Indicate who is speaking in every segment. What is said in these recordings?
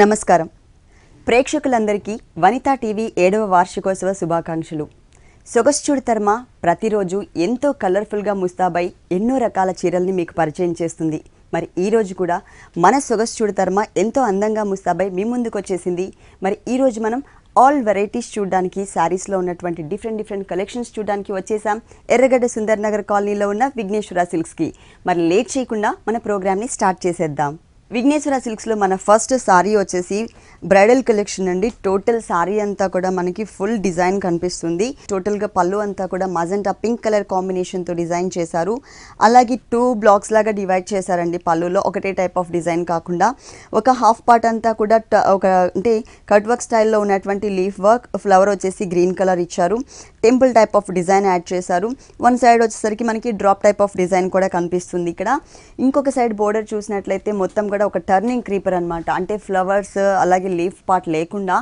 Speaker 1: నమస్కారం ప్రేక్షకులందరికీ వనితా టీవీ 7వ వార్షికోత్సవ శుభాకాంక్షలు. సొగస్చూడి తర్మ ప్రతిరోజు ఎంతో కలర్ఫుల్గా ముస్తాబై ఎన్నో రకాల చీరల్ని మీకు పరిచయం చేస్తుంది. మరి ఈ రోజు కూడా మన సొగస్చూడి తర్మ ఎంతో అందంగా ముస్తాబై మీ ముందుకు వచ్చేసింది. మరి ఈ రోజు మనం ఆల్ వెరైటీస్ చూడడానికి శారీస్లో ఉన్నటువంటి డిఫరెంట్ కలెక్షన్స్ చూడడానికి వచ్చేసాం ఎర్రగడ్డ సుందర్ నగర్ కాలనీలో ఉన్న విఘ్నేశ్వర సిల్క్స్కి. మరి లేట్ చేయకుండా మన ప్రోగ్రామ్ని స్టార్ట్ చేసేద్దాం. విఘ్నేశ్వర సిల్క్స్లో మన ఫస్ట్ సారీ వచ్చేసి బ్రైడల్ కలెక్షన్ అండి. టోటల్ సారీ అంతా కూడా మనకి ఫుల్ డిజైన్ కనిపిస్తుంది. టోటల్గా పళ్ళు అంతా కూడా మజెంటా పింక్ కలర్ కాంబినేషన్తో డిజైన్ చేశారు. అలాగే 2 బ్లాక్స్ లాగా డివైడ్ చేశారండి. పళ్ళులో ఒకటే టైప్ ఆఫ్ డిజైన్ కాకుండా ఒక హాఫ్ పార్ట్ అంతా కూడా అంటే కట్ వర్క్ స్టైల్లో ఉన్నటువంటి లీఫ్ వర్క్, ఫ్లవర్ వచ్చేసి గ్రీన్ కలర్ ఇచ్చారు. Temple type of design add చేశారు. వన్ సైడ్ వచ్చేసరికి మనకి డ్రాప్ టైప్ ఆఫ్ డిజైన్ కూడా కనిపిస్తుంది. ఇక్కడ ఇంకొక సైడ్ బోర్డర్ చూసినట్లయితే మొత్తం కూడా ఒక టర్నింగ్ క్రీపర్ అనమాట. అంటే ఫ్లవర్స్ అలాగే లీఫ్ పార్ట్ లేకుండా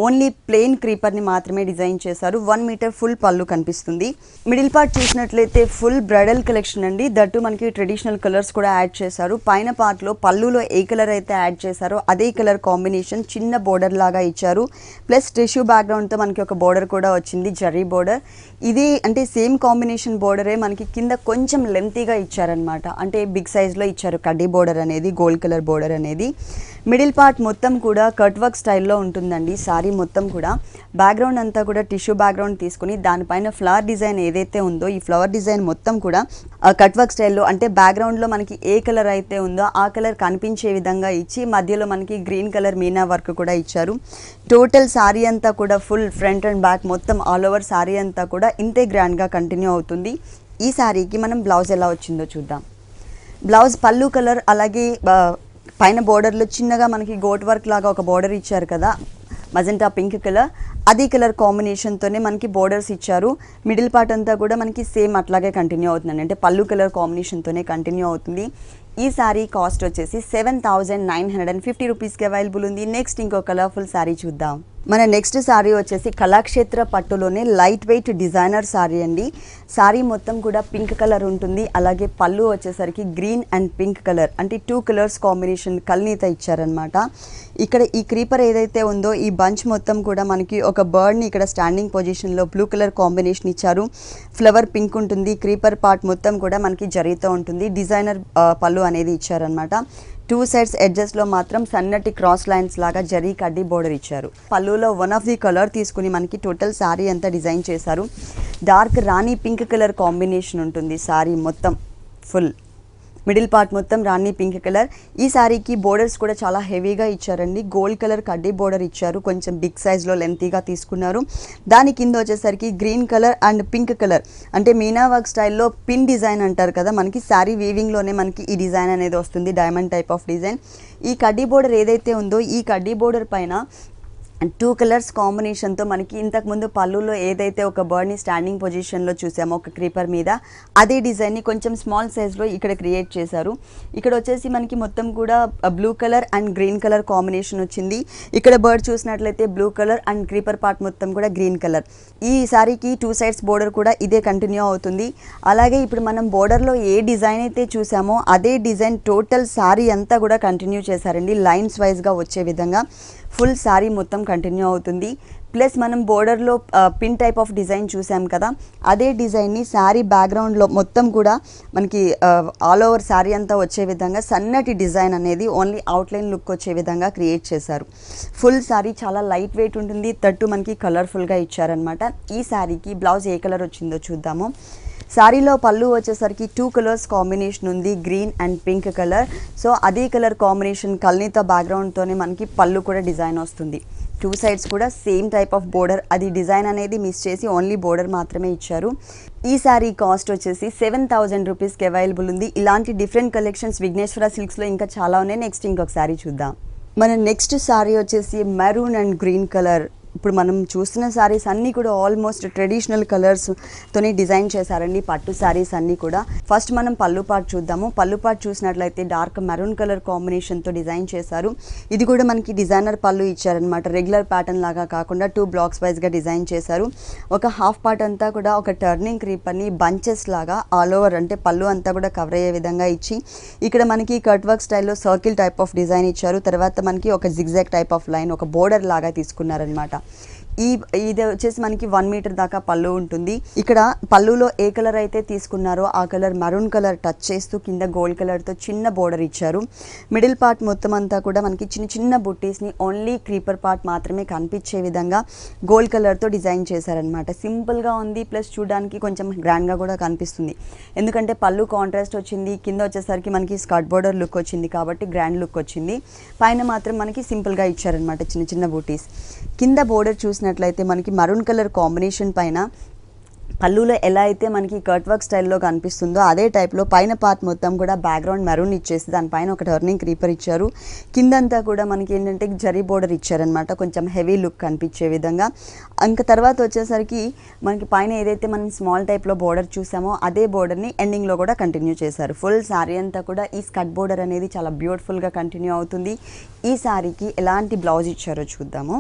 Speaker 1: ఓన్లీ ప్లెయిన్ క్రీపర్ని మాత్రమే డిజైన్ చేశారు. 1 మీటర్ ఫుల్ పళ్ళు కనిపిస్తుంది. మిడిల్ పార్ట్ చూసినట్లయితే ఫుల్ బ్రైడల్ కలెక్షన్ అండి. దట్టు మనకి ట్రెడిషనల్ కలర్స్ కూడా యాడ్ చేశారు. పైన పార్ట్లో పళ్ళులో ఏ కలర్ అయితే యాడ్ చేశారో అదే కలర్ కాంబినేషన్ చిన్న బోర్డర్ లాగా ఇచ్చారు. ప్లస్ టిష్యూ బ్యాక్గ్రౌండ్తో మనకి ఒక బోర్డర్ కూడా వచ్చింది, జరీ బోర్డర్. ఇది అంటే సేమ్ కాంబినేషన్ బోర్డరే మనకి కింద కొంచెం లెంతీగా ఇచ్చారనమాట. అంటే బిగ్ సైజ్లో ఇచ్చారు కడ్డీ బోర్డర్ అనేది, గోల్డ్ కలర్ బోర్డర్ అనేది. మిడిల్ పార్ట్ మొత్తం కూడా కట్ వర్క్ స్టైల్లో ఉంటుందండి. సారీ మొత్తం కూడా బ్యాక్గ్రౌండ్ అంతా కూడా టిష్యూ బ్యాక్గ్రౌండ్ తీసుకుని దానిపైన ఫ్లవర్ డిజైన్ ఏదైతే ఉందో ఈ ఫ్లవర్ డిజైన్ మొత్తం కూడా కట్ వర్క్ స్టైల్లో, అంటే బ్యాక్గ్రౌండ్లో మనకి ఏ కలర్ అయితే ఉందో ఆ కలర్ కనిపించే విధంగా ఇచ్చి మధ్యలో మనకి గ్రీన్ కలర్ మీనా వర్క్ కూడా ఇచ్చారు. టోటల్ సారీ అంతా కూడా ఫుల్ ఫ్రంట్ అండ్ బ్యాక్ మొత్తం ఆల్ ఓవర్ సారీ అంతా కూడా ఇంతే గ్రాండ్గా కంటిన్యూ అవుతుంది. ఈ సారీకి మనం బ్లౌజ్ ఎలా వచ్చిందో చూద్దాం. బ్లౌజ్ పళ్ళు కలర్, అలాగే పైన బోర్డర్లో చిన్నగా మనకి గోట్ వర్క్ లాగా ఒక బోర్డర్ ఇచ్చారు కదా, మజెంటా పింక్ కలర్, అదే కలర్ కాంబినేషన్తోనే మనకి బోర్డర్స్ ఇచ్చారు. మిడిల్ పార్ట్ అంతా కూడా మనకి సేమ్ అట్లాగే కంటిన్యూ అవుతుందండి. అంటే పళ్ళు కలర్ కాంబినేషన్తోనే కంటిన్యూ అవుతుంది. ఈ సారీ కాస్ట్ వచ్చేసి 7,950 రూపీస్కి అవైలబుల్ ఉంది. నెక్స్ట్ ఇంకో కలర్ఫుల్ సారీ చూద్దాం. మన నెక్స్ట్ సారీ వచ్చేసి కళాక్షేత్ర పట్టులోనే లైట్ వెయిట్ డిజైనర్ సారీ అండి. సారీ మొత్తం కూడా పింక్ కలర్ ఉంటుంది. అలాగే పళ్ళు వచ్చేసరికి గ్రీన్ అండ్ పింక్ కలర్, అంటే 2 కలర్స్ కాంబినేషన్ కల్నీత ఇచ్చారనమాట. ఇక్కడ ఈ క్రీపర్ ఏదైతే ఉందో ఈ బంచ్ మొత్తం కూడా మనకి ఒక బర్డ్ని ఇక్కడ స్టాండింగ్ పొజిషన్లో బ్లూ కలర్ కాంబినేషన్ ఇచ్చారు. ఫ్లవర్ పింక్ ఉంటుంది. క్రీపర్ పార్ట్ మొత్తం కూడా మనకి జరీతో ఉంటుంది. డిజైనర్ పళ్ళు అనేది ఇచ్చారనమాట. 2 సైడ్స్ ఎడ్జెస్లో మాత్రం సన్నటి క్రాస్ లైన్స్ లాగా జరీ కడ్డీ బోర్డర్ ఇచ్చారు. పళ్ళులో వన్ ఆఫ్ ది కలర్ తీసుకుని మనకి టోటల్ సారీ అంతా డిజైన్ చేశారు. డార్క్ రాణి పింక్ కలర్ కాంబినేషన్ ఉంటుంది సారీ మొత్తం ఫుల్. మిడిల్ పార్ట్ మొత్తం రాణి పింక్ కలర్. ఈ సారీకి బోర్డర్స్ కూడా చాలా హెవీగా ఇచ్చారండి. గోల్డ్ కలర్ కడ్డీ బోర్డర్ ఇచ్చారు, కొంచెం బిగ్ సైజ్లో లెంతీగా తీసుకున్నారు. దాని కింద వచ్చేసరికి green colour and pink colour, అంటే మీనా వర్క్ స్టైల్లో పిన్ డిజైన్ అంటారు కదా, మనకి శారీ వీవింగ్లోనే మనకి ఈ డిజైన్ అనేది వస్తుంది, డైమండ్ టైప్ ఆఫ్ డిజైన్. ఈ కడ్డీ బోర్డర్ ఏదైతే ఉందో ఈ కడ్డీ బోర్డర్ పైన 2 కలర్స్ కాంబినేషన్తో మనకి ఇంతకుముందు పళ్ళులో ఏదైతే ఒక బర్డ్ని స్టాండింగ్ పొజిషన్లో చూసామో ఒక క్రీపర్ మీద, అదే డిజైన్ని కొంచెం స్మాల్ సైజ్లో ఇక్కడ క్రియేట్ చేశారు. ఇక్కడ వచ్చేసి మనకి మొత్తం కూడా blue colour and green colour combination వచ్చింది. ఇక్కడ బర్డ్ చూసినట్లయితే blue colour and creeper part మొత్తం కూడా గ్రీన్ కలర్. ఈ సారీకి 2 సైడ్స్ బోర్డర్ కూడా ఇదే కంటిన్యూ అవుతుంది. అలాగే ఇప్పుడు మనం బోర్డర్లో ఏ డిజైన్ అయితే చూసామో అదే డిజైన్ టోటల్ సారీ అంతా కూడా కంటిన్యూ చేశారండి. లైన్స్ వైజ్గా వచ్చే విధంగా ఫుల్ సారీ మొత్తం కంటిన్యూ అవుతుంది. ప్లస్ మనం బోర్డర్లో పిన్ టైప్ ఆఫ్ డిజైన్ చూసాం కదా, అదే డిజైన్ని శారీ బ్యాక్గ్రౌండ్లో మొత్తం కూడా మనకి ఆల్ ఓవర్ శారీ అంతా వచ్చే విధంగా సన్నటి డిజైన్ అనేది ఓన్లీ అవుట్లైన్ లుక్ వచ్చే విధంగా క్రియేట్ చేశారు. ఫుల్ శారీ చాలా లైట్ వెయిట్ ఉంటుంది, తట్టు మనకి కలర్ఫుల్గా ఇచ్చారనమాట. ఈ శారీకి బ్లౌజ్ ఏ కలర్ వచ్చిందో చూద్దాము. సారీలో పళ్ళు వచ్చేసరికి 2 కలర్స్ కాంబినేషన్ ఉంది, green and pink colour. So అదే కలర్ కాంబినేషన్ కల్నీత బ్యాక్గ్రౌండ్తోనే మనకి పళ్ళు కూడా డిజైన్ వస్తుంది. 2 సైడ్స్ కూడా సేమ్ టైప్ ఆఫ్ బోర్డర్, అది డిజైన్ అనేది మిస్ చేసి ఓన్లీ బోర్డర్ మాత్రమే ఇచ్చారు. ఈ సారీ కాస్ట్ వచ్చేసి 7,000 రూపీస్కి అవైలబుల్ ఉంది. ఇలాంటి డిఫరెంట్ కలెక్షన్స్ విఘ్నేశ్వర సిల్క్స్లో ఇంకా చాలా ఉన్నాయి. నెక్స్ట్ ఇంకొక సారీ చూద్దాం. మన నెక్స్ట్ సారీ వచ్చేసి మెరూన్ అండ్ గ్రీన్ కలర్ ఇప్పుడు మనం చూస్తున్న శారీస్ అన్నీ కూడా ఆల్మోస్ట్ ట్రెడిషనల్ కలర్స్తోని డిజైన్ చేశారండి పట్టు శారీస్ అన్నీ కూడా. ఫస్ట్ మనం పళ్ళు పార్ట్ చూద్దాము. పళ్ళు పార్ట్ చూసినట్లయితే డార్క్ మెరూన్ కలర్ కాంబినేషన్తో డిజైన్ చేశారు. ఇది కూడా మనకి డిజైనర్ పళ్ళు ఇచ్చారనమాట. రెగ్యులర్ ప్యాటర్న్ లాగా కాకుండా 2 బ్లాక్స్ వైజ్గా డిజైన్ చేశారు. ఒక హాఫ్ పార్ట్ అంతా కూడా ఒక టర్నింగ్ క్రీపర్ని బంచెస్ లాగా ఆల్ ఓవర్ అంటే పళ్ళు అంతా కూడా కవర్ అయ్యే విధంగా ఇచ్చి ఇక్కడ మనకి కట్ వర్క్ స్టైల్లో సర్కిల్ టైప్ ఆఫ్ డిజైన్ ఇచ్చారు. తర్వాత మనకి ఒక జిగ్జాగ్ టైప్ ఆఫ్ లైన్ ఒక బోర్డర్ లాగా తీసుకున్నారనమాట. ఇది వచ్చేసి మనకి 1 మీటర్ దాకా పళ్ళు ఉంటుంది. ఇక్కడ పళ్ళులో ఏ కలర్ అయితే తీసుకున్నారో ఆ కలర్ మెరూన్ కలర్ టచ్ చేస్తూ కింద గోల్డ్ కలర్తో చిన్న బోర్డర్ ఇచ్చారు. మిడిల్ పార్ట్ మొత్తం అంతా కూడా మనకి చిన్న చిన్న బుట్టీస్ని ఓన్లీ క్రీపర్ పార్ట్ మాత్రమే కనిపించే విధంగా గోల్డ్ కలర్తో డిజైన్ చేశారనమాట. సింపుల్గా ఉంది, ప్లస్ చూడడానికి కొంచెం గ్రాండ్గా కూడా కనిపిస్తుంది. ఎందుకంటే పళ్ళు కాంట్రాస్ట్ వచ్చింది, కింద వచ్చేసరికి మనకి స్కర్ట్ బోర్డర్ లుక్ వచ్చింది కాబట్టి గ్రాండ్ లుక్ వచ్చింది. పైన మాత్రం మనకి సింపుల్గా ఇచ్చారనమాట చిన్న చిన్న బూటీస్. కింద బోర్డర్ చూసినట్లయితే మనకి మరూన్ కలర్ కాంబినేషన్ పైన పళ్ళులో ఎలా అయితే మనకి కట్ వర్క్ స్టైల్లో కనిపిస్తుందో అదే టైప్లో పైన పార్ట్ మొత్తం కూడా బ్యాక్గ్రౌండ్ మెరూన్ ఇచ్చేసి దానిపైన ఒక టర్నింగ్ క్రీపర్ ఇచ్చారు. కిందంతా కూడా మనకి ఏంటంటే జరీ బోర్డర్ ఇచ్చారనమాట, కొంచెం హెవీ లుక్ కనిపించే విధంగా. ఇంకా తర్వాత వచ్చేసరికి మనకి పైన ఏదైతే మనం స్మాల్ టైప్లో బోర్డర్ చూసామో అదే బోర్డర్ని ఎండింగ్లో కూడా కంటిన్యూ చేశారు. ఫుల్ శారీ అంతా కూడా ఈ స్కర్ట్ బోర్డర్ అనేది చాలా బ్యూటిఫుల్గా కంటిన్యూ అవుతుంది. ఈ శారీకి ఎలాంటి బ్లౌజ్ ఇచ్చారో చూద్దాము.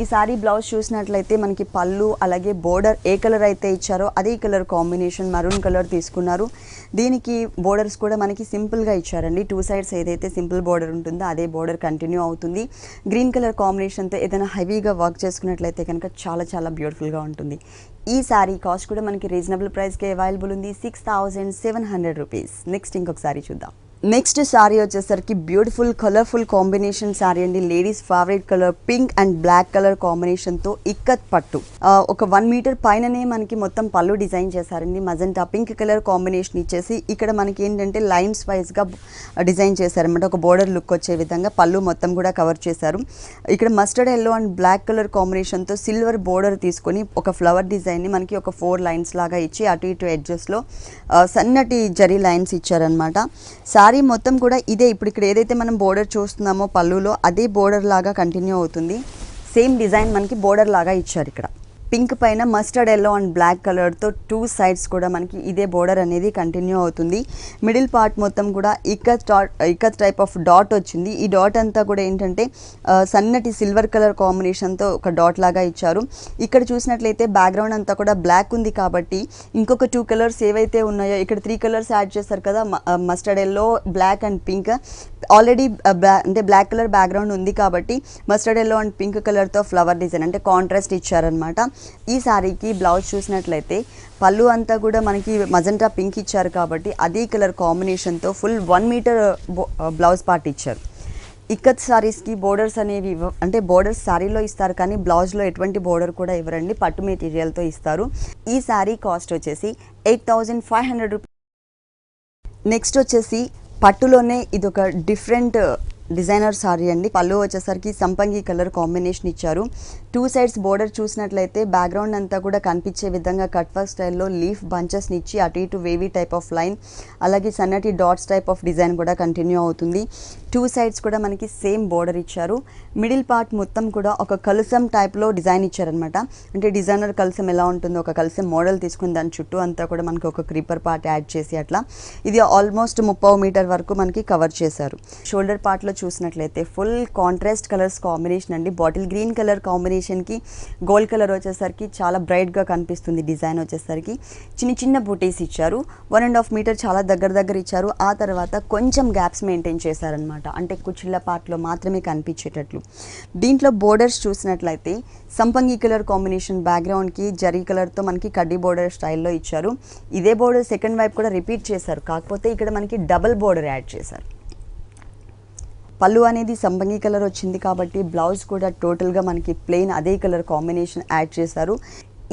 Speaker 1: ఈ సారీ బ్లౌజ్ చూసినట్లయితే మనకి పళ్ళు అలాగే బోర్డర్ ఏ కలర్ అయితే ఇచ్చారో అదే కలర్ కాంబినేషన్ మరూన్ కలర్ తీసుకున్నారు. దీనికి బోర్డర్స్ కూడా మనకి సింపుల్గా ఇచ్చారండి. 2 సైడ్స్ ఏదైతే సింపుల్ బోర్డర్ ఉంటుందో అదే బోర్డర్ కంటిన్యూ అవుతుంది. గ్రీన్ కలర్ కాంబినేషన్తో ఏదైనా హెవీగా వర్క్ చేసుకున్నట్లయితే కనుక చాలా చాలా బ్యూటిఫుల్గా ఉంటుంది. ఈ శారీ కాస్ట్ కూడా మనకి రీజనబుల్ ప్రైస్కే అవైలబుల్ ఉంది, 6700 రూపీస్. నెక్స్ట్ ఇంకొక శారీ చూద్దాం. నెక్స్ట్ శారీ వచ్చేసరికి బ్యూటిఫుల్ కలర్ఫుల్ కాంబినేషన్ శారీ అండి. Ladies favourite colour pink and black colour కాంబినేషన్తో ఇక్కత్ పట్టు. ఒక 1 మీటర్ పైననే మనకి మొత్తం పళ్ళు డిజైన్ చేశారండి. మజంటా పింక్ కలర్ కాంబినేషన్ ఇచ్చేసి ఇక్కడ మనకి ఏంటంటే లైన్స్ వైజ్గా డిజైన్ చేశారనమాట. ఒక బోర్డర్ లుక్ వచ్చే విధంగా పళ్ళు మొత్తం కూడా కవర్ చేశారు. ఇక్కడ mustard yellow and black colour కాంబినేషన్తో సిల్వర్ బోర్డర్ తీసుకొని ఒక ఫ్లవర్ డిజైన్ని మనకి ఒక 4 లైన్స్ లాగా ఇచ్చి అటు ఇటు ఎడ్జెస్లో సన్నటి జరీ లైన్స్ ఇచ్చారనమాట. శారీ మొత్తం కూడా ఇదే ఇప్పుడు ఇక్కడ ఏదైతే మనం బోర్డర్ చూస్తున్నామో పళ్ళులో అదే బోర్డర్ లాగా కంటిన్యూ అవుతుంది. సేమ్ డిజైన్ మనకి బోర్డర్ లాగా ఇచ్చారు. ఇక్కడ పింక్ పైన మస్టర్డ్ ఎల్లో అండ్ బ్లాక్ కలర్తో 2 సైడ్స్ కూడా మనకి ఇదే బోర్డర్ అనేది కంటిన్యూ అవుతుంది. మిడిల్ పార్ట్ మొత్తం కూడా ఇక్కత్ టైప్ ఆఫ్ డాట్ వచ్చింది. ఈ డాట్ అంతా కూడా ఏంటంటే సన్నటి సిల్వర్ కలర్ కాంబినేషన్తో ఒక డాట్ లాగా ఇచ్చారు. ఇక్కడ చూసినట్లయితే బ్యాక్గ్రౌండ్ అంతా కూడా బ్లాక్ ఉంది కాబట్టి ఇంకొక 2 కలర్స్ ఏవైతే ఉన్నాయో ఇక్కడ 3 కలర్స్ యాడ్ చేస్తారు కదా, mustard yellow black and pink. Already అంటే బ్లాక్ కలర్ బ్యాక్గ్రౌండ్ ఉంది కాబట్టి మస్టర్డ్ ఎల్లో అండ్ పింక్ కలర్తో ఫ్లవర్ డిజైన్ అంటే కాంట్రాస్ట్ ఇచ్చారనమాట. ఈ శారీకి బ్లౌజ్ చూసినట్లయితే పళ్ళు అంతా కూడా మనకి మజంటా పింక్ ఇచ్చారు కాబట్టి అదే కలర్ కాంబినేషన్తో ఫుల్ 1 మీటర్ బ్లౌజ్ పార్ట్ ఇచ్చారు. ఇక్కత్ శారీస్కి బోర్డర్స్ అనేవి అంటే బోర్డర్స్ శారీలో ఇస్తారు కానీ బ్లౌజ్లో ఎటువంటి బోర్డర్ కూడా ఇవ్వరండి, పట్టు మెటీరియల్తో ఇస్తారు. ఈ శారీ కాస్ట్ వచ్చేసి 8500 రూపీస్. నెక్స్ట్ వచ్చేసి పట్టులోనే ఇది ఒక డిఫరెంట్ డిజైనర్ సారీ అండి. పళ్ళు వచ్చేసరికి సంపంగి కలర్ కాంబినేషన్ ఇచ్చారు. 2 సైడ్స్ బోర్డర్ చూసినట్లయితే బ్యాక్గ్రౌండ్ అంతా కూడా కనిపించే విధంగా కట్ వర్క్ స్టైల్లో లీఫ్ బంచెస్ని ఇచ్చి అటు ఇటు వేవీ టైప్ ఆఫ్ లైన్ అలాగే సన్నటి డాట్స్ టైప్ ఆఫ్ డిజైన్ కూడా కంటిన్యూ అవుతుంది. 2 సైడ్స్ కూడా మనకి సేమ్ బోర్డర్ ఇచ్చారు. మిడిల్ పార్ట్ మొత్తం కూడా ఒక కలసం టైప్లో డిజైన్ ఇచ్చారనమాట. అంటే డిజైనర్ కలసం ఎలా ఉంటుందో ఒక కలసం మోడల్ తీసుకుని దాని చుట్టూ అంతా కూడా మనకి ఒక క్రీపర్ పార్ట్ యాడ్ చేసి అట్లా ఇది ఆల్మోస్ట్ 30 మీటర్ వరకు మనకి కవర్ చేశారు. షోల్డర్ పార్ట్లో చూసినట్లయితే ఫుల్ కాంట్రాస్ట్ కలర్స్ కాంబినేషన్ అండి. బాటిల్ గ్రీన్ కలర్ కాంబినేషన్కి గోల్డ్ కలర్ వచ్చేసరికి చాలా బ్రైట్గా కనిపిస్తుంది. డిజైన్ వచ్చేసరికి చిన్న చిన్న బూటీస్ ఇచ్చారు. 1.5 మీటర్ చాలా దగ్గర ఇచ్చారు. ఆ తర్వాత కొంచెం గ్యాప్స్ మెయింటైన్ చేశారనమాట, అంటే కుచ్చిళ్ళ పార్ట్లో మాత్రమే కనిపించేటట్లు. దీంట్లో బోర్డర్స్ చూసినట్లయితే సంపంగి కలర్ కాంబినేషన్ బ్యాక్గ్రౌండ్కి జరీ కలర్తో మనకి కడ్డీ బోర్డర్ స్టైల్లో ఇచ్చారు. ఇదే బోర్డర్ సెకండ్ వైపు కూడా రిపీట్ చేశారు, కాకపోతే ఇక్కడ మనకి డబుల్ బోర్డర్ యాడ్ చేశారు. పళ్ళు అనేది సంపంగి కలర్ వచ్చింది కాబట్టి బ్లౌజ్ కూడా టోటల్గా మనకి ప్లెయిన్ అదే కలర్ కాంబినేషన్ యాడ్ చేశారు.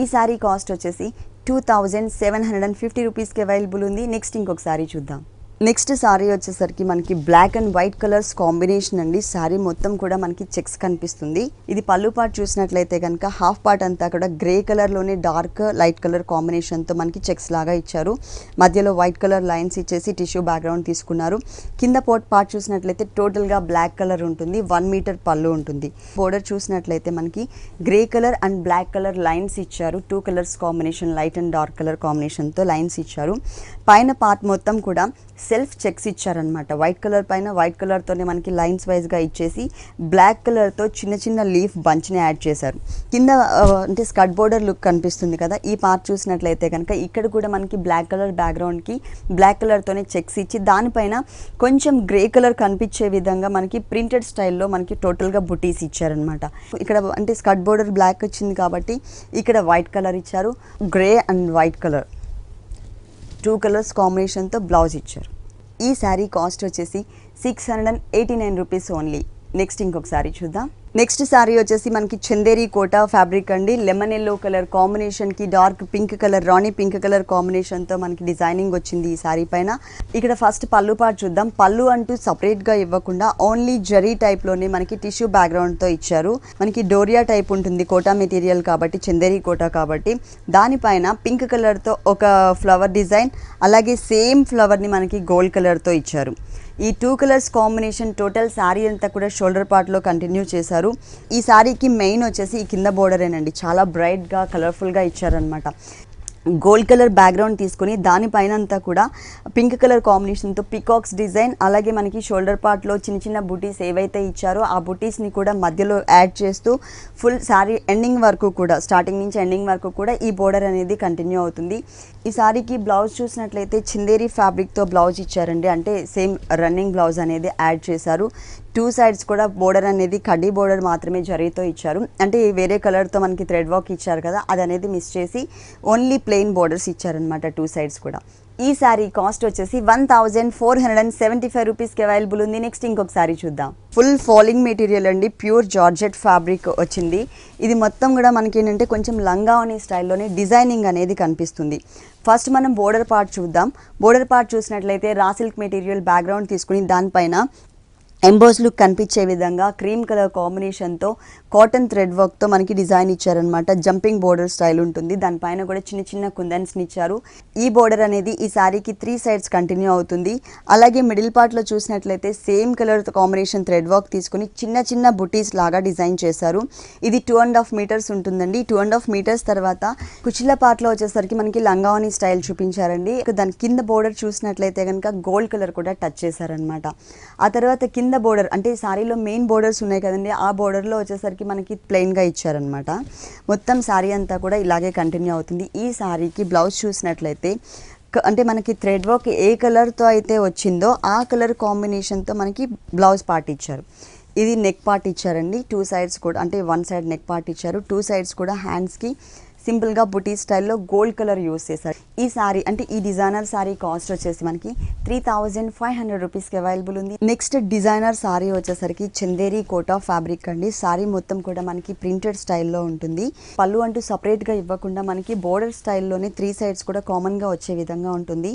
Speaker 1: ఈ శారీ కాస్ట్ వచ్చేసి 2750 రూపీస్కి అవైలబుల్ ఉంది. నెక్స్ట్ ఇంకొక శారీ చూద్దాం. నెక్స్ట్ సారీ వచ్చేసరికి మనకి black and white colours combination అండి. సారీ మొత్తం కూడా మనకి చెక్స్ కనిపిస్తుంది. ఇది పళ్ళు పార్ట్ చూసినట్లయితే కనుక హాఫ్ పార్ట్ అంతా కూడా గ్రే కలర్లోనే డార్క్ లైట్ కలర్ కాంబినేషన్తో మనకి చెక్స్ లాగా ఇచ్చారు. మధ్యలో వైట్ కలర్ లైన్స్ ఇచ్చేసి టిష్యూ బ్యాక్గ్రౌండ్ తీసుకున్నారు. కింద పార్ట్ చూసినట్లయితే టోటల్గా బ్లాక్ కలర్ ఉంటుంది. 1 మీటర్ పళ్ళు ఉంటుంది. బోర్డర్ చూసినట్లయితే మనకి grey colour and black colour lines ఇచ్చారు. 2 colours combination light and dark colour కాంబినేషన్తో లైన్స్ ఇచ్చారు. పైన పార్ట్ మొత్తం కూడా సెల్ఫ్ చెక్స్ ఇచ్చారనమాట. వైట్ కలర్ పైన వైట్ కలర్తోనే మనకి లైన్స్ వైజ్గా ఇచ్చేసి బ్లాక్ కలర్తో చిన్న చిన్న లీఫ్ బంచ్ని యాడ్ చేశారు. కింద అంటే స్కర్ట్ బోర్డర్ లుక్ కనిపిస్తుంది కదా, ఈ పార్ట్ చూసినట్లయితే కనుక ఇక్కడ కూడా మనకి బ్లాక్ కలర్ బ్యాక్గ్రౌండ్కి బ్లాక్ కలర్తోనే చెక్స్ ఇచ్చి దానిపైన కొంచెం గ్రే కలర్ కనిపించే విధంగా మనకి ప్రింటెడ్ స్టైల్లో మనకి టోటల్గా బుటీస్ ఇచ్చారనమాట. ఇక్కడ అంటే స్కర్ట్ బోర్డర్ బ్లాక్ వచ్చింది కాబట్టి ఇక్కడ వైట్ కలర్ ఇచ్చారు. Grey and white colour 2 colours కాంబినేషన్తో బ్లౌజ్ ఇచ్చారు. ఈ శారీ కాస్ట్ వచ్చేసి 689 రూపీస్ ఓన్లీ. నెక్స్ట్ ఇంకొక శారీ చూద్దాం. నెక్స్ట్ శారీ వచ్చేసి మనకి చందేరి కోటా ఫ్యాబ్రిక్ అండి. లెమన్ ఎల్లో కలర్ కాంబినేషన్కి dark pink colour rani pink colour కాంబినేషన్తో మనకి డిజైనింగ్ వచ్చింది ఈ శారీ పైన. ఇక్కడ ఫస్ట్ పళ్ళు పార్ట్ చూద్దాం. పళ్ళు అంటూ సపరేట్గా ఇవ్వకుండా ఓన్లీ జరీ టైప్లోనే మనకి టిష్యూ బ్యాక్గ్రౌండ్తో ఇచ్చారు. మనకి డోరియా టైప్ ఉంటుంది కోటా మెటీరియల్ కాబట్టి, చందేరి కోటా కాబట్టి. దానిపైన పింక్ కలర్తో ఒక ఫ్లవర్ డిజైన్, అలాగే సేమ్ ఫ్లవర్ని మనకి గోల్డ్ కలర్తో ఇచ్చారు. ఈ 2 కలర్స్ కాంబినేషన్ టోటల్ శారీ అంతా కూడా షోల్డర్ పార్ట్లో కంటిన్యూ చేశారు. ఈ శారీకి మెయిన్ వచ్చేసి ఈ కింద బోర్డరేనండి. చాలా బ్రైట్గా కలర్ఫుల్గా ఇచ్చారనమాట. గోల్డ్ కలర్ బ్యాక్గ్రౌండ్ తీసుకుని దానిపైన అంతా కూడా పింక్ కలర్ కాంబినేషన్తో పికాక్స్ డిజైన్, అలాగే మనకి షోల్డర్ పార్ట్లో చిన్న చిన్న బుటీస్ ఏవైతే ఇచ్చారో ఆ బుటీస్ని కూడా మధ్యలో యాడ్ చేస్తూ ఫుల్ శారీ ఎండింగ్ వరకు కూడా, స్టార్టింగ్ నుంచి ఎండింగ్ వరకు కూడా ఈ బోర్డర్ అనేది కంటిన్యూ అవుతుంది. ఈ శారీకి బ్లౌజ్ చూసినట్లయితే చందేరి ఫ్యాబ్రిక్తో బ్లౌజ్ ఇచ్చారండి. అంటే సేమ్ రన్నింగ్ బ్లౌజ్ అనేది యాడ్ చేశారు. 2 సైడ్స్ కూడా బోర్డర్ అనేది కడ్డీ బోర్డర్ మాత్రమే జరీతో ఇచ్చారు. అంటే వేరే కలర్తో మనకి థ్రెడ్ వర్క్ ఇచ్చారు కదా, అది అనేది మిస్ చేసి ఓన్లీ ప్లెయిన్ బోర్డర్స్ ఇచ్చారనమాట 2 సైడ్స్ కూడా. ఈ శారీ కాస్ట్ వచ్చేసి 1475 రూపీస్కి అవైలబుల్ ఉంది. నెక్స్ట్ ఇంకొక శారీ చూద్దాం. ఫుల్ ఫాలింగ్ మెటీరియల్ అండి. ప్యూర్ జార్జెట్ ఫ్యాబ్రిక్ వచ్చింది. ఇది మొత్తం కూడా మనకి ఏంటంటే కొంచెం లంగావని స్టైల్లోనే డిజైనింగ్ అనేది కనిపిస్తుంది. ఫస్ట్ మనం బోర్డర్ పార్ట్ చూద్దాం. బోర్డర్ పార్ట్ చూసినట్లయితే రా సిల్క్ మెటీరియల్ బ్యాక్గ్రౌండ్ తీసుకుని దానిపైన ఎంబోస్ లుక్ కనిపించే విధంగా క్రీమ్ కలర్ కాంబినేషన్తో కాటన్ థ్రెడ్ వర్క్తో మనకి డిజైన్ ఇచ్చారనమాట. జంపింగ్ బోర్డర్ స్టైల్ ఉంటుంది. దానిపైన కూడా చిన్న చిన్న కుందన్స్ని ఇచ్చారు. ఈ బోర్డర్ అనేది ఈ శారీకి 3 సైడ్స్ కంటిన్యూ అవుతుంది. అలాగే మిడిల్ పార్ట్లో చూసినట్లయితే same colour combination thread work తీసుకుని చిన్న చిన్న బుటీస్ లాగా డిజైన్ చేశారు. ఇది 2.5 మీటర్స్ ఉంటుందండి. 2.5 మీటర్స్ తర్వాత కుచిల పార్ట్లో వచ్చేసరికి మనకి లంగావని స్టైల్ చూపించారండి. దాని కింద బోర్డర్ చూసినట్లయితే కనుక గోల్డ్ కలర్ కూడా టచ్ చేశారనమాట. ఆ తర్వాత కింద బోర్డర్ అంటే శారీలో మెయిన్ బోర్డర్స్ ఉన్నాయి కదండి, ఆ బోర్డర్లో వచ్చేసరికి మనకి ప్లెయిన్గా ఇచ్చారనమాట. మొత్తం శారీ అంతా కూడా ఇలాగే కంటిన్యూ అవుతుంది. ఈ శారీకి బ్లౌజ్ చూసినట్లయితే అంటే మనకి థ్రెడ్ వర్క్ ఏ కలర్తో అయితే వచ్చిందో ఆ కలర్ కాంబినేషన్తో మనకి బ్లౌజ్ పార్ట్ ఇచ్చారు. ఇది నెక్ పార్ట్ ఇచ్చారండి. 2 సైడ్స్ కూడా అంటే 1 సైడ్ నెక్ పార్ట్ ఇచ్చారు. 2 సైడ్స్ కూడా హ్యాండ్స్కి సింపుల్గా బుటీ స్టైల్లో గోల్డ్ కలర్ యూస్ చేశారు. ఈ శారీ అంటే ఈ డిజైనర్ శారీ కాస్ట్ వచ్చేసి మనకి 3500 రూపీస్కి అవైలబుల్ ఉంది. నెక్స్ట్ డిజైనర్ శారీ వచ్చేసరికి చందేరి కోటా ఫ్యాబ్రిక్ అండి. శారీ మొత్తం కూడా మనకి ప్రింటెడ్ స్టైల్లో ఉంటుంది. పళ్ళు అంటూ సపరేట్గా ఇవ్వకుండా మనకి బోర్డర్ స్టైల్లోనే 3 సైడ్స్ కూడా కామన్గా వచ్చే విధంగా ఉంటుంది.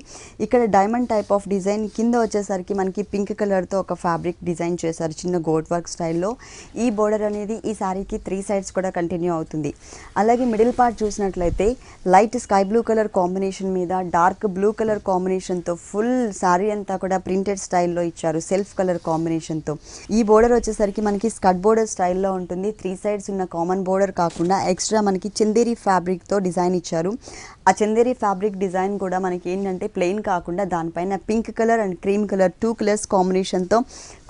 Speaker 1: ఇక్కడ డైమండ్ టైప్ ఆఫ్ డిజైన్, కింద వచ్చేసరికి మనకి పింక్ కలర్తో ఒక ఫ్యాబ్రిక్ డిజైన్ చేశారు చిన్న గోట్ వర్క్ స్టైల్లో. ఈ బోర్డర్ అనేది ఈ శారీకి 3 సైడ్స్ కూడా కంటిన్యూ అవుతుంది. అలాగే మిడిల్ పార్ట్ చూసినట్లయితే light sky blue colour combination మీద డార్క్ బ్లూ కలర్ కాంబినేషన్తో ఫుల్ శారీ అంతా కూడా ప్రింటెడ్ స్టైల్లో ఇచ్చారు సెల్ఫ్ కలర్ కాంబినేషన్తో. ఈ బోర్డర్ వచ్చేసరికి మనకి స్కర్ట్ బోర్డర్ స్టైల్లో ఉంటుంది. 3 సైడ్స్ ఉన్న కామన్ బోర్డర్ కాకుండా ఎక్స్ట్రా మనకి చందేరి ఫ్యాబ్రిక్తో డిజైన్ ఇచ్చారు. ఆ చందేరి ఫ్యాబ్రిక్ డిజైన్ కూడా మనకి ఏంటంటే ప్లెయిన్ కాకుండా దానిపైన pink colour and cream colour 2 colours కాంబినేషన్తో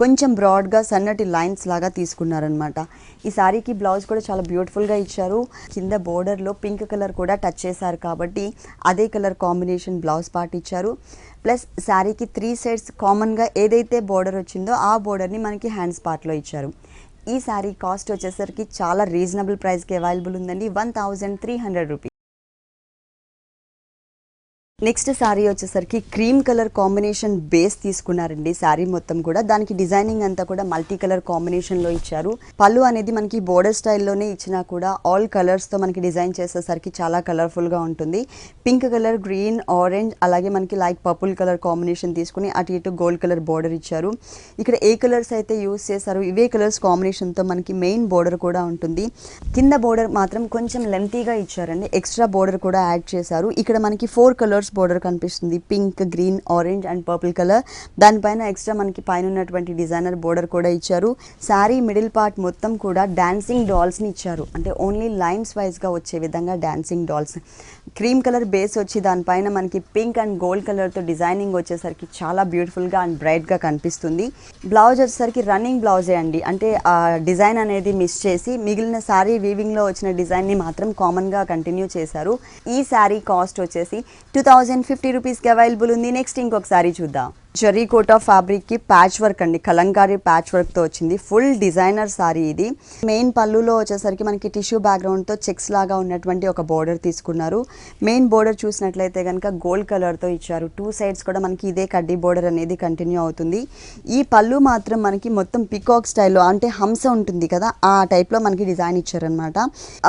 Speaker 1: కొంచెం బ్రాడ్గా సన్నటి లైన్స్ లాగా తీసుకున్నారనమాట. ఈ శారీకి బ్లౌజ్ కూడా చాలా బ్యూటిఫుల్గా ఇచ్చారు. కింద బోర్డర్లో పింక్ కలర్ కూడా టచ్ చేశారు కాబట్టి అదే కలర్ కాంబినేషన్ బ్లౌజ్ పార్ట్ ఇచ్చారు. ప్లస్ శారీకి 3 సైడ్స్ కామన్గా ఏదైతే బోర్డర్ వచ్చిందో ఆ బోర్డర్ని మనకి హ్యాండ్స్ పార్ట్లో ఇచ్చారు. ఈ శారీ కాస్ట్ వచ్చేసరికి చాలా రీజనబుల్ ప్రైస్కి అవైలబుల్ ఉందండి. 1300 రూపీస్. నెక్స్ట్ శారీ వచ్చేసరికి క్రీమ్ కలర్ కాంబినేషన్ బేస్ తీసుకున్నారండి. శారీ మొత్తం కూడా దానికి డిజైనింగ్ అంతా కూడా మల్టీ కలర్ కాంబినేషన్లో ఇచ్చారు. పళ్ళు అనేది మనకి బోర్డర్ స్టైల్లోనే ఇచ్చినా కూడా ఆల్ కలర్స్తో మనకి డిజైన్ చేసేసరికి చాలా కలర్ఫుల్గా ఉంటుంది. పింక్ కలర్, గ్రీన్, ఆరెంజ్ అలాగే మనకి లైట్ పర్పుల్ కలర్ కాంబినేషన్ తీసుకుని అటు ఇటు గోల్డ్ కలర్ బోర్డర్ ఇచ్చారు. ఇక్కడ ఏ కలర్స్ అయితే యూస్ చేశారో ఇవే కలర్స్ కాంబినేషన్తో మనకి మెయిన్ బోర్డర్ కూడా ఉంటుంది. కింద బోర్డర్ మాత్రం కొంచెం లెంతీగా ఇచ్చారండి, ఎక్స్ట్రా బోర్డర్ కూడా యాడ్ చేశారు. ఇక్కడ మనకి 4 కలర్స్ బోర్డర్ కనిపిస్తుంది, pink, green, orange and purple colour. దానిపైన ఎక్స్ట్రా మనకి పైన ఉన్నటువంటి డిజైనర్ బోర్డర్ కూడా ఇచ్చారు. శారీ మిడిల్ పార్ట్ మొత్తం కూడా డాన్సింగ్ డాల్స్ని ఇచ్చారు, అంటే ఓన్లీ లైన్స్ వైజ్గా వచ్చే విధంగా dancing dolls. Cream colour base వచ్చి దానిపైన మనకి పింక్ అండ్ గోల్డ్ కలర్తో డిజైనింగ్ వచ్చేసరికి చాలా బ్యూటిఫుల్గా అండ్ బ్రైట్గా కనిపిస్తుంది. బ్లౌజ్ వచ్చేసరికి రన్నింగ్ బ్లౌజే అండి, అంటే ఆ డిజైన్ అనేది మిస్ చేసి మిగిలిన శారీ వీవింగ్లో వచ్చిన డిజైన్ని మాత్రం కామన్గా కంటిన్యూ చేశారు. ఈ శారీ కాస్ట్ వచ్చేసి 2050 రూపీస్కి అవైలబుల్ ఉంది. నెక్స్ట్ ఇంకొక శారీ చూద్దాం. జరీ కోటా ఫ్యాబ్రిక్కి ప్యాచ్ వర్క్ అండి, కలంకారీ ప్యాచ్ వర్క్తో వచ్చింది. ఫుల్ డిజైనర్ సారీ ఇది. మెయిన్ పళ్ళులో వచ్చేసరికి మనకి టిష్యూ బ్యాక్గ్రౌండ్తో చెక్స్ లాగా ఉన్నటువంటి ఒక బోర్డర్ తీసుకున్నారు. మెయిన్ బోర్డర్ చూసినట్లయితే కనుక గోల్డ్ కలర్తో ఇచ్చారు. 2 సైడ్స్ కూడా మనకి ఇదే కడ్డీ బోర్డర్ అనేది కంటిన్యూ అవుతుంది. ఈ పళ్ళు మాత్రం మనకి మొత్తం పికాక్ స్టైల్లో, అంటే హంస ఉంటుంది కదా ఆ టైప్లో మనకి డిజైన్ ఇచ్చారనమాట.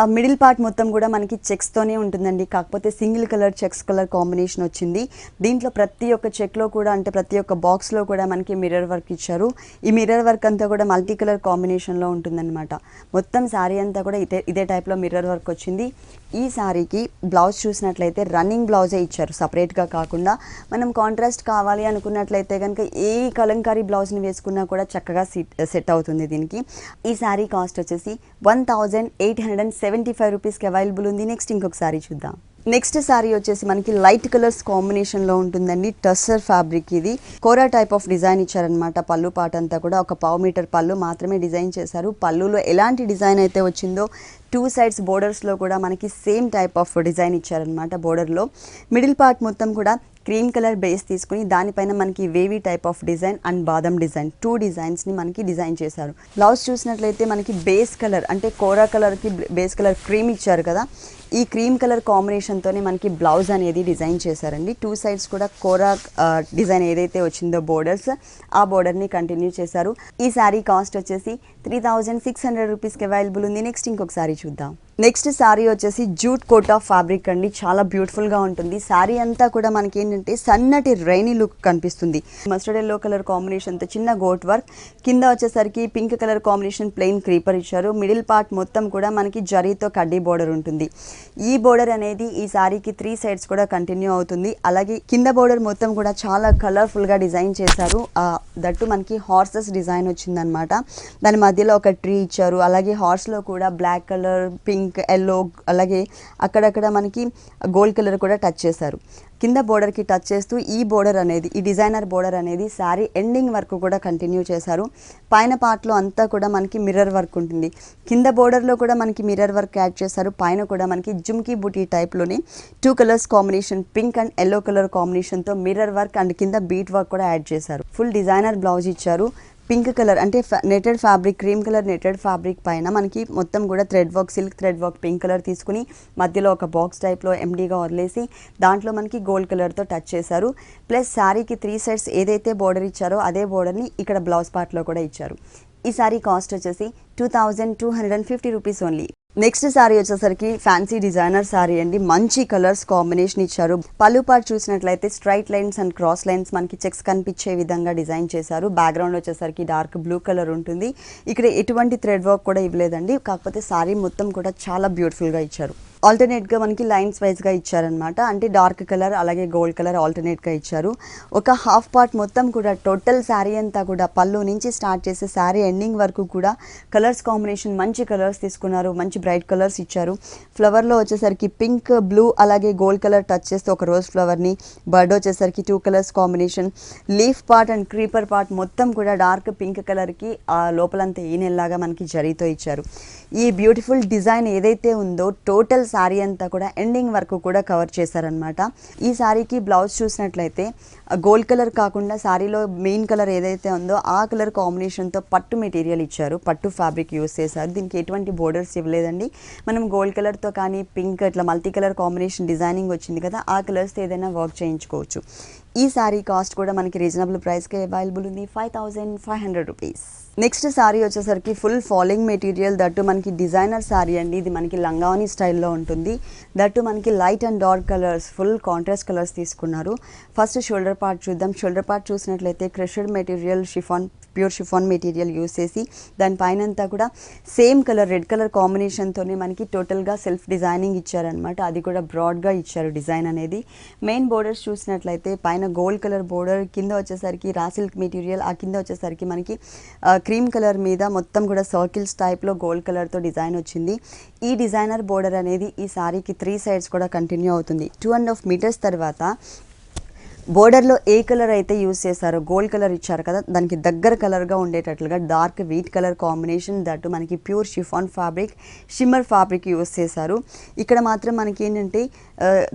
Speaker 1: ఆ మిడిల్ పార్ట్ మొత్తం కూడా మనకి చెక్స్తోనే ఉంటుందండి, కాకపోతే single colour checks colour combination వచ్చింది. దీంట్లో ప్రతి ఒక్క చెక్లో కూడా, అంటే ప్రతి ఒక్క బాక్స్లో కూడా మనకి మిర్రర్ వర్క్ ఇచ్చారు. ఈ మిర్రర్ వర్క్ అంతా కూడా మల్టీ కలర్ కాంబినేషన్లో ఉంటుందన్నమాట. మొత్తం శారీ అంతా కూడా ఇదే టైప్లో మిర్రర్ వర్క్ వచ్చింది. ఈ శారీకి బ్లౌజ్ చూసినట్లయితే రన్నింగ్ బ్లౌజే ఇచ్చారు, సపరేట్గా కాకుండా. మనం కాంట్రాస్ట్ కావాలి అనుకున్నట్లయితే కనుక ఏ కలంకారీ బ్లౌజ్ని వేసుకున్నా కూడా చక్కగా సెట్ అవుతుంది దీనికి. ఈ శారీ కాస్ట్ వచ్చేసి 1875 రూపీస్కి అవైలబుల్ ఉంది. నెక్స్ట్ ఇంకొక శారీ చూద్దాం. నెక్స్ట్ శారీ వచ్చేసి మనకి లైట్ కలర్స్ కాంబినేషన్లో ఉంటుందండి. టస్సర్ ఫ్యాబ్రిక్ ఇది. కోరా టైప్ ఆఫ్ డిజైన్ ఇచ్చారనమాట. పళ్ళు పాట అంతా కూడా ఒక 1/2 మీటర్ పళ్ళు మాత్రమే డిజైన్ చేశారు. పళ్ళులో ఎలాంటి డిజైన్ అయితే వచ్చిందో 2 సైడ్స్ బోర్డర్స్లో కూడా మనకి సేమ్ టైప్ ఆఫ్ డిజైన్ ఇచ్చారనమాట. బోర్డర్లో మిడిల్ పార్ట్ మొత్తం కూడా క్రీమ్ కలర్ బేస్ తీసుకుని దానిపైన మనకి wavy type of design and బాదం డిజైన్ 2 డిజైన్స్ని మనకి డిజైన్ చేశారు. బ్లౌజ్ చూసినట్లయితే మనకి బేస్ కలర్, అంటే కోరా కలర్కి బేస్ కలర్ క్రీమ్ ఇచ్చారు కదా, ఈ క్రీమ్ కలర్ కాంబినేషన్తోనే మనకి బ్లౌజ్ అనేది డిజైన్ చేశారండి. 2 సైడ్స్ కూడా కోరా డిజైన్ ఏదైతే వచ్చిందో బోర్డర్స్, ఆ బోర్డర్ని కంటిన్యూ చేశారు. ఈ శారీ కాస్ట్ వచ్చేసి 3600 రూపీస్కి అవైలబుల్ ఉంది. నెక్స్ట్ ఇంకొక శారీ చూద్దాం. నెక్స్ట్ శారీ వచ్చేసి జూట్ కోటా ఫ్యాబ్రిక్ అండి. చాలా బ్యూటిఫుల్గా ఉంటుంది. శారీ అంతా కూడా మనకి ఏంటంటే సన్నటి రైనీ లుక్ కనిపిస్తుంది. మస్టర్డ్ ఎల్లో కలర్ కాంబినేషన్తో చిన్న గోట్ వర్క్, కింద వచ్చేసరికి pink colour combination plain creeper ఇచ్చారు. మిడిల్ పార్ట్ మొత్తం కూడా మనకి జరీతో కడ్డీ బోర్డర్ ఉంటుంది. ఈ బోర్డర్ అనేది ఈ శారీకి 3 సైడ్స్ కూడా కంటిన్యూ అవుతుంది. అలాగే కింద బోర్డర్ మొత్తం కూడా చాలా కలర్ఫుల్గా డిజైన్ చేశారు. దట్టు మనకి హార్సెస్ డిజైన్ వచ్చిందనమాట. దాని మధ్యలో ఒక ట్రీ ఇచ్చారు. అలాగే హార్స్లో కూడా బ్లాక్ కలర్, పింక్, ఎల్లో, అలాగే అక్కడక్కడ మనకి గోల్డ్ కలర్ కూడా టచ్ చేశారు. కింద బోర్డర్కి టచ్ చేస్తూ ఈ బోర్డర్ అనేది, ఈ డిజైనర్ బోర్డర్ అనేది శారీ ఎండింగ్ వరకు కూడా కంటిన్యూ చేశారు. పైన పార్ట్లో అంతా కూడా మనకి మిర్రర్ వర్క్ ఉంటుంది. కింద బోర్డర్లో కూడా మనకి మిర్రర్ వర్క్ యాడ్ చేశారు. పైన కూడా మనకి జుమ్కీ బూటీ టైప్లోనే 2 colours combination, pink and yellow colour కాంబినేషన్తో మిర్రర్ వర్క్ అండ్ కింద బీట్ వర్క్ కూడా యాడ్ చేశారు. ఫుల్ డిజైనర్ బ్లౌజ్ ఇచ్చారు. పింక్ కలర్, అంటే netted fabric, cream colour netted fabric పైన మనకి మొత్తం కూడా thread work, silk thread work pink colour తీసుకుని మధ్యలో ఒక బాక్స్ టైప్లో ఎండీగా వదిలేసి దాంట్లో మనకి గోల్డ్ కలర్తో టచ్ చేశారు. ప్లస్ శారీకి 3 సైడ్స్ ఏదైతే బోర్డర్ ఇచ్చారో అదే బోర్డర్ని ఇక్కడ బ్లౌజ్ పార్ట్లో కూడా ఇచ్చారు. ఈ శారీ కాస్ట్ వచ్చేసి 2250 రూపీస్ ఓన్లీ. నెక్స్ట్ శారీ వచ్చేసరికి ఫ్యాన్సీ డిజైనర్ శారీ అండి. మంచి కలర్స్ కాంబినేషన్ ఇచ్చారు. పళ్ళు పార్ట్ చూసినట్లయితే straight lines and cross lines మనకి చెక్స్ కనిపించే విధంగా డిజైన్ చేశారు. బ్యాక్గ్రౌండ్ వచ్చేసరికి డార్క్ బ్లూ కలర్ ఉంటుంది. ఇక్కడ ఎటువంటి థ్రెడ్ వర్క్ కూడా ఇవ్వలేదండి, కాకపోతే శారీ మొత్తం కూడా చాలా బ్యూటిఫుల్గా ఇచ్చారు. ఆల్టర్నేట్గా మనకి లైన్స్ వైజ్గా ఇచ్చారనమాట. అంటే డార్క్ కలర్ అలాగే గోల్డ్ కలర్ ఆల్టర్నేట్గా ఇచ్చారు. ఒక హాఫ్ పార్ట్ మొత్తం కూడా టోటల్ శారీ అంతా కూడా పళ్ళు నుంచి స్టార్ట్ చేసే శారీ ఎండింగ్ వరకు కూడా కలర్స్ కాంబినేషన్ మంచి కలర్స్ తీసుకున్నారు. మంచి బ్రైట్ కలర్స్ ఇచ్చారు. ఫ్లవర్లో వచ్చేసరికి పింక్, బ్లూ అలాగే గోల్డ్ కలర్ టచ్ చేస్తే ఒక రోజ్ ఫ్లవర్ని, బర్డ్ వచ్చేసరికి 2 colours combination, leaf part and creeper part మొత్తం కూడా డార్క్ పింక్ కలర్కి ఆ లోపలంతా ఈనెల్లాగా మనకి జరీతో ఇచ్చారు. ఈ బ్యూటిఫుల్ డిజైన్ ఏదైతే ఉందో టోటల్ శారీ అంతా కూడా ఎండింగ్ వరకు కూడా కవర్ చేశారనమాట. ఈ శారీకి బ్లౌజ్ చూసినట్లయితే గోల్డ్ కలర్ కాకుండా శారీలో మెయిన్ కలర్ ఏదైతే ఉందో ఆ కలర్ కాంబినేషన్తో పట్టు మెటీరియల్ ఇచ్చారు, పట్టు ఫ్యాబ్రిక్ యూస్ చేశారు. దీనికి ఎటువంటి బోర్డర్స్ ఇవ్వలేదండి. మనం గోల్డ్ కలర్తో కానీ పింక్ ఇట్లా మల్టీ కలర్ కాంబినేషన్ డిజైనింగ్ వచ్చింది కదా, ఆ కలర్స్తో ఏదైనా వర్క్ చేయించుకోవచ్చు. ఈ శారీ కాస్ట్ కూడా మనకి రీజనబుల్ ప్రైస్కి అవైలబుల్ ఉంది, 5500 రూపీస్. నెక్స్ట్ శారీ వచ్చేసరికి ఫుల్ ఫాలింగ్ మెటీరియల్, దట్టు మనకి డిజైనర్ శారీ అండి. ఇది మనకి లంగావని స్టైల్లో ఉంటుంది. దట్టు మనకి light and dark colours, full contrast colours తీసుకున్నారు. ఫస్ట్ షోల్డర్ పార్ట్ చూద్దాం. షోల్డర్ పార్ట్ చూసినట్లయితే crushed material, chiffon, pure chiffon material use చేసి దానిపైన అంతా కూడా సేమ్ కలర్ రెడ్ కలర్ కాంబినేషన్తోనే మనకి టోటల్గా సెల్ఫ్ డిజైనింగ్ ఇచ్చారనమాట. అది కూడా బ్రాడ్గా ఇచ్చారు డిజైన్ అనేది. మెయిన్ బోర్డర్స్ చూసినట్లయితే పైన గోల్డ్ కలర్ బోర్డర్, కింద వచ్చేసరికి రా సిల్క్ మెటీరియల్, ఆ కింద వచ్చేసరికి మనకి క్రీమ్ కలర్ మీద మొత్తం కూడా సర్కిల్స్ టైప్లో గోల్డ్ కలర్తో డిజైన్ వచ్చింది. ఈ డిజైనర్ బోర్డర్ అనేది ఈ శారీకి 3 సైడ్స్ కూడా కంటిన్యూ అవుతుంది. 2.5 మీటర్స్ తర్వాత బోర్డర్లో ఏ కలర్ అయితే యూస్ చేశారో గోల్డ్ కలర్ ఇచ్చారు కదా, దానికి దగ్గర కలర్గా ఉండేటట్లుగా dark wheat colour combination, that మనకి pure chiffon fabric, shimmer fabric use చేశారు. ఇక్కడ మాత్రం మనకి ఏంటంటే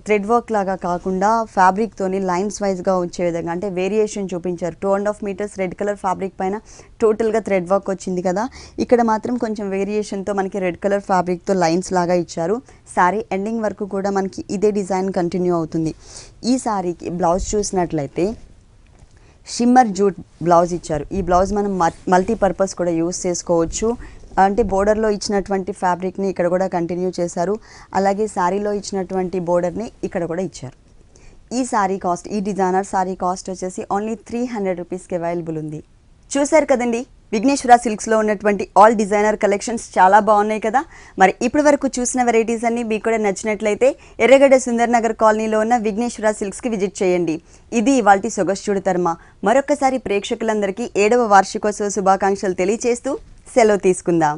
Speaker 1: థ్రెడ్ వర్క్ లాగా కాకుండా ఫ్యాబ్రిక్తోని లైన్స్ వైజ్గా వచ్చే విధంగా అంటే వేరియేషన్ చూపించారు. 2.5 మీటర్స్ రెడ్ కలర్ ఫ్యాబ్రిక్ పైన టోటల్గా థ్రెడ్ వర్క్ వచ్చింది కదా, ఇక్కడ మాత్రం కొంచెం వేరియేషన్తో మనకి రెడ్ కలర్ ఫ్యాబ్రిక్తో లైన్స్ లాగా ఇచ్చారు. శారీ ఎండింగ్ వరకు కూడా మనకి ఇదే డిజైన్ కంటిన్యూ అవుతుంది. ఈ శారీకి బ్లౌజ్ చూసినట్లయితే షిమ్మర్ జూట్ బ్లౌజ్ ఇచ్చారు. ఈ బ్లౌజ్ మనం మల్టీపర్పస్ కూడా యూస్ చేసుకోవచ్చు. అంటే బోర్డర్లో ఇచ్చినటువంటి ఫ్యాబ్రిక్ని ఇక్కడ కూడా కంటిన్యూ చేశారు. అలాగే శారీలో ఇచ్చినటువంటి బోర్డర్ని ఇక్కడ కూడా ఇచ్చారు. ఈ శారీ కాస్ట్, ఈ డిజైనర్ శారీ కాస్ట్ వచ్చేసి ఓన్లీ 300 రూపీస్కి అవైలబుల్ ఉంది. చూశారు కదండి, విఘ్నేశ్వర సిల్క్స్లో ఉన్నటువంటి ఆల్ డిజైనర్ కలెక్షన్స్ చాలా బాగున్నాయి కదా. మరి ఇప్పటి వరకు చూసిన వెరైటీస్ అన్నీ మీకు కూడా నచ్చినట్లయితే ఎర్రగడ్డ సుందర్ నగర్ కాలనీలో ఉన్న విఘ్నేశ్వర సిల్క్స్కి విజిట్ చేయండి. ఇది ఇవాల్టి సొగస్చూడు తర్మ. మరొకసారి ప్రేక్షకులందరికీ 7వ వార్షికోత్సవ శుభాకాంక్షలు తెలియజేస్తూ సెలవు తీసుకుందాం.